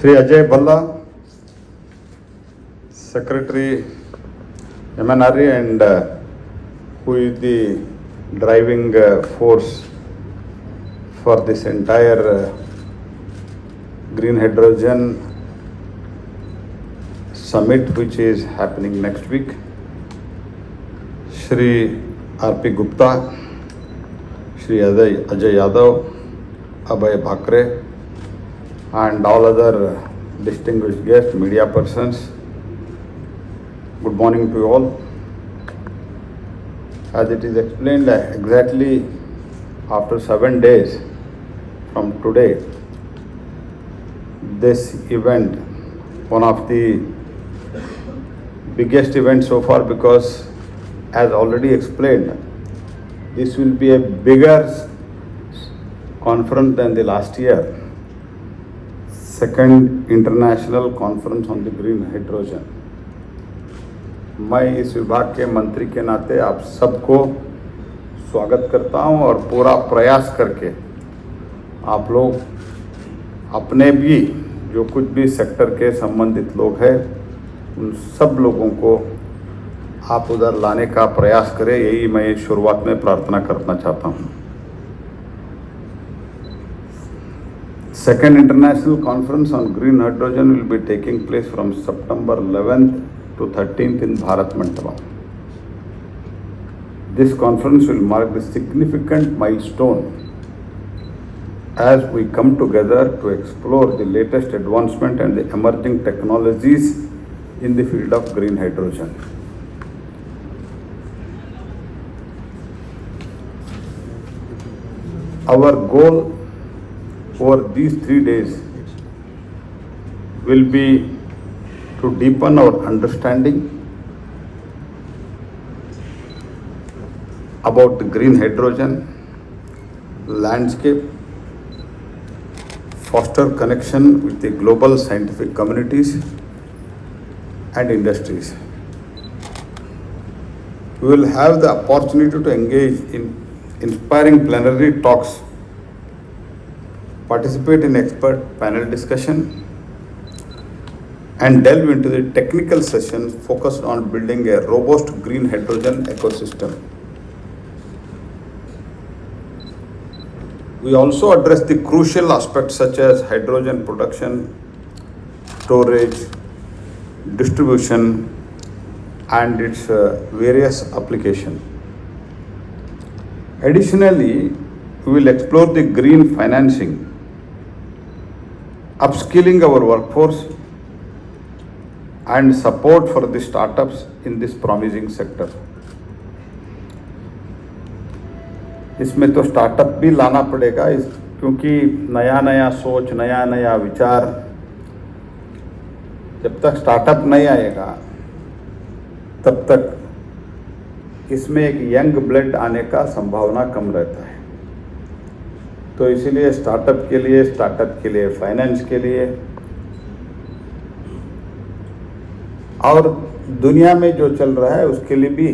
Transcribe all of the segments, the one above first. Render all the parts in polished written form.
Sri Ajay Bhalla, Secretary MNRE, and who is the driving force for this entire green hydrogen summit which is happening next week. Shri R.P. Gupta, Shri Ajay Yadav, Abhay Bhakre, and all other distinguished guests, media persons. Good morning to you all. As it is explained, exactly after 7 days from today, this event, one of the biggest events so far, because as already explained, this will be a bigger conference than the last year. Second international conference on the green hydrogen. मैं इस विभाग के मंत्री के नाते आप सबको स्वागत करता हूं और पूरा प्रयास करके आप लोग अपने भी जो कुछ भी सेक्टर के संबंधित लोग हैं उन सब लोगों को आप उधर लाने का प्रयास करें, यही मैं शुरुआत में प्रार्थना करना चाहता हूं। Second International Conference on Green Hydrogen will be taking place from September 11th to 13th in Bharat Mandapam. This conference will mark the significant milestone as we come together to explore the latest advancement and the emerging technologies in the field of green hydrogen. Our goal over these 3 days will be to deepen our understanding about the green hydrogen landscape, foster connection with the global scientific communities and industries. We will have the opportunity to engage in inspiring plenary talks, participate in expert panel discussion, and delve into the technical sessions focused on building a robust green hydrogen ecosystem. We also address the crucial aspects such as hydrogen production, storage, distribution, and its various applications. Additionally, we will explore the green financing, upskilling our workforce, and support for the startups in this promising sector. इसमें तो startup भी लाना पड़ेगा क्योंकि नया नया सोच, नया नया विचार, जब तक स्टार्टअप नहीं आएगा तब तक इसमें एक यंग ब्लड आने का संभावना कम रहता है। तो इसीलिए स्टार्टअप के लिए फाइनेंस के लिए और दुनिया में जो चल रहा है उसके लिए भी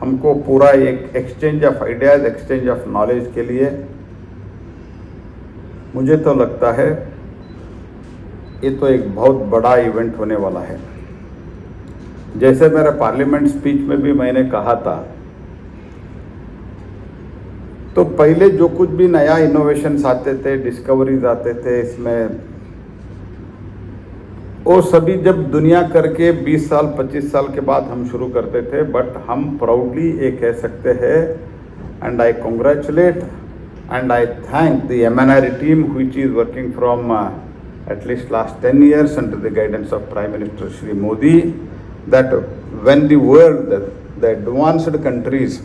हमको पूरा एक exchange of ideas, exchange of knowledge के लिए मुझे तो लगता है ये तो एक बहुत बड़ा इवेंट होने वाला है। जैसे मेरे पार्लियामेंट स्पीच में भी मैंने कहा था, तो पहले जो कुछ भी नया इनोवेशंस आते थे, डिस्कवरीज आते थे, इसमें वो सभी जब दुनिया करके 20 साल 25 साल के बाद हम शुरू करते थे, बट हम प्राउडली ये कह सकते हैं, and I congratulate and I thank the MNRE team which is working from at least last 10 years under the guidance of Prime Minister Shri Modi, that when the world, the advanced countries,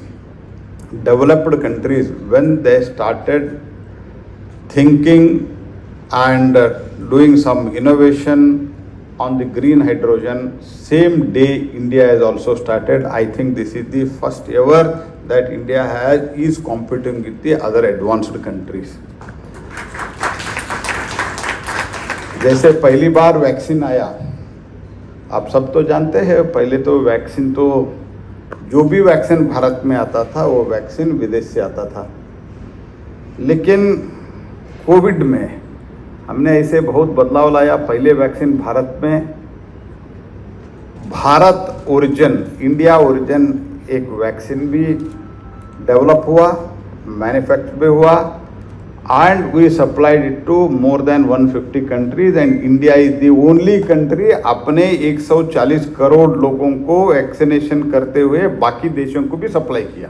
developed countries, when they started thinking and doing some innovation on the green hydrogen, same day India has also started. I think this is the first ever that India is competing with the other advanced countries. जैसे पहली बार vaccine आया, आप सब तो जानते हैं, पहले तो वैक्सीन तो जो भी वैक्सीन भारत में आता था वो वैक्सीन विदेश से आता था, लेकिन कोविड में हमने ऐसे बहुत बदलाव लाया। पहले वैक्सीन भारत में भारत ओरिजिन, इंडिया ओरिजिन एक वैक्सीन भी डेवलप हुआ, मैन्युफैक्चर भी हुआ, and we supplied it to more than 150 countries and India is the only country अपने 140 करोड़ लोगों को वैक्सीनेशन करते हुए बाकी देशों को भी सप्लाई किया।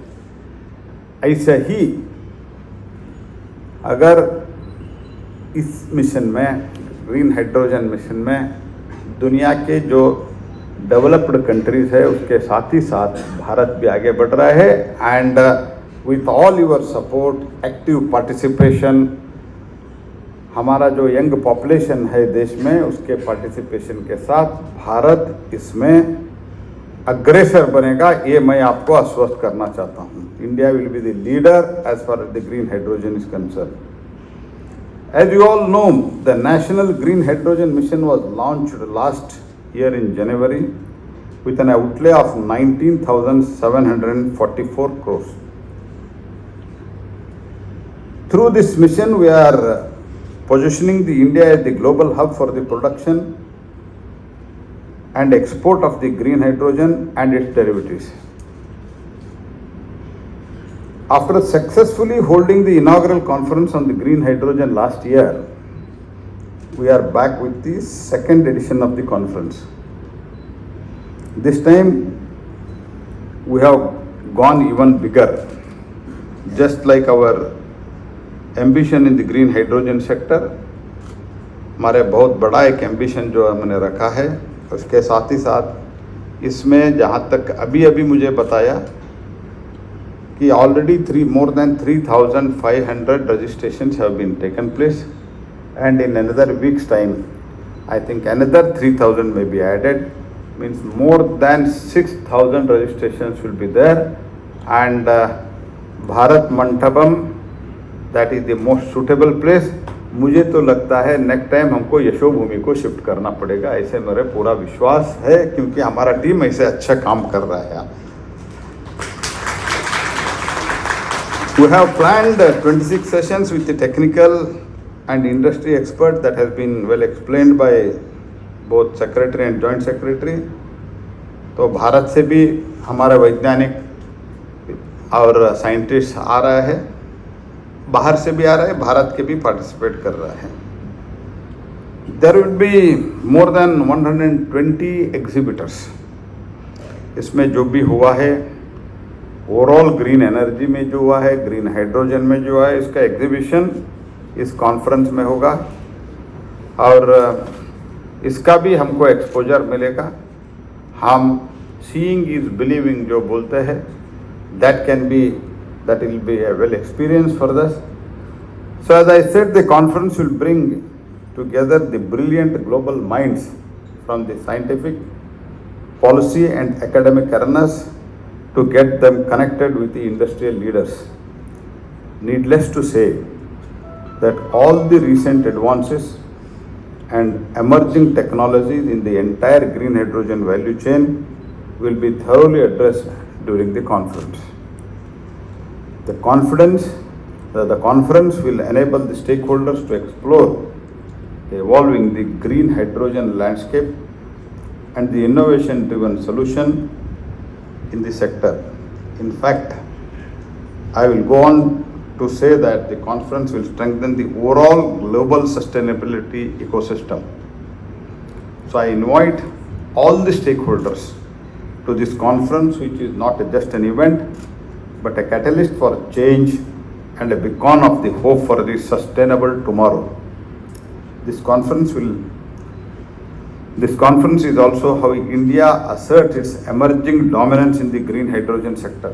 ऐसा ही अगर इस मिशन में, ग्रीन हाइड्रोजन मिशन में, दुनिया के जो डेवलप्ड कंट्रीज है उसके साथ ही साथ भारत भी आगे बढ़ रहा है। And with all your support, active participation, हमारा जो यंग पॉपुलेशन है देश में उसके पार्टिसिपेशन के साथ भारत इसमें अग्रेसर बनेगा, ये मैं आपको आश्वस्त करना चाहता हूँ। India will be the leader as far as the green hydrogen is concern. As you all know, the National Green Hydrogen Mission was launched last year in January with an outlay of 19,744 crores. Through this mission, we are positioning the India as the global hub for the production and export of the green hydrogen and its derivatives. After successfully holding the inaugural conference on the green hydrogen last year, we are back with the second edition of the conference. This time we have gone even bigger. Just like our ambition in the green hydrogen sector, हमारे बहुत बड़ा एक ambition जो हमने रखा है, उसके साथ ही साथ इसमें जहाँ तक अभी मुझे बताया कि already more than 3,500 registrations have been taken place, and in another week's time I think another 3,000 may be added, means more than 6,000 registrations will be there. And Bharat Mandapam, that is the most suitable place. मुझे तो लगता है next time हमको यशोभूमि को shift करना पड़ेगा, ऐसे मेरे पूरा विश्वास है, क्योंकि हमारा टीम ऐसे अच्छा काम कर रहा है। We have planned 26 sessions with the technical and industry experts that has been well explained by both secretary and joint secretary. तो भारत से भी हमारा वैज्ञानिक और साइंटिस्ट आ रहा है, बाहर से भी आ रहा है, भारत के भी पार्टिसिपेट कर रहा है। There will be more than 120 exhibitors. इसमें जो भी हुआ है, ओवरऑल ग्रीन एनर्जी में जो हुआ है, ग्रीन हाइड्रोजन में जो है, इसका एग्जीबिशन इस कॉन्फ्रेंस में होगा और इसका भी हमको एक्सपोजर मिलेगा। हम सीइंग इज बिलीविंग जो बोलते हैं, that will be a well experience for us. So as I said, the conference will bring together the brilliant global minds from the scientific, policy and academic arenas to get them connected with the industrial leaders. Needless to say that all the recent advances and emerging technologies in the entire green hydrogen value chain will be thoroughly addressed during the conference. The conference will enable the stakeholders to explore the evolving the green hydrogen landscape and the innovation-driven solution in the sector. In fact, I will go on to say that the conference will strengthen the overall global sustainability ecosystem. So I invite all the stakeholders to this conference, which is not just an event, but a catalyst for change and a beacon of the hope for the sustainable tomorrow. This conference is also how India asserts its emerging dominance in the green hydrogen sector.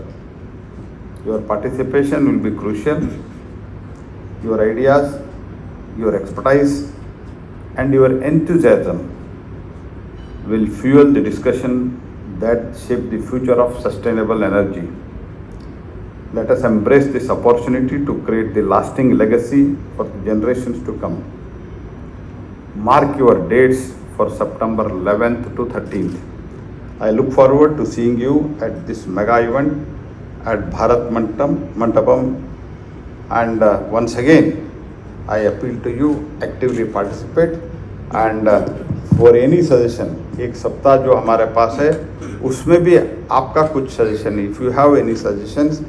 Your participation will be crucial. Your ideas, your expertise, and your enthusiasm will fuel the discussion that shape the future of sustainable energy. Let us embrace this opportunity to create the lasting legacy for the generations to come. Mark your dates for September 11th to 13th. I look forward to seeing you at this mega event at Bharat Mandapam. And once again, I appeal to you, actively participate and for any suggestion, एक सप्ताह जो हमारे पास है उसमें भी आपका कुछ suggestion, if you have any suggestions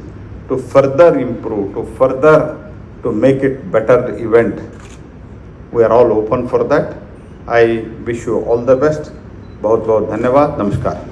to further improve, to make it better event, we are all open for that. I wish you all the best. बहुत बहुत धन्यवाद. नमस्कार.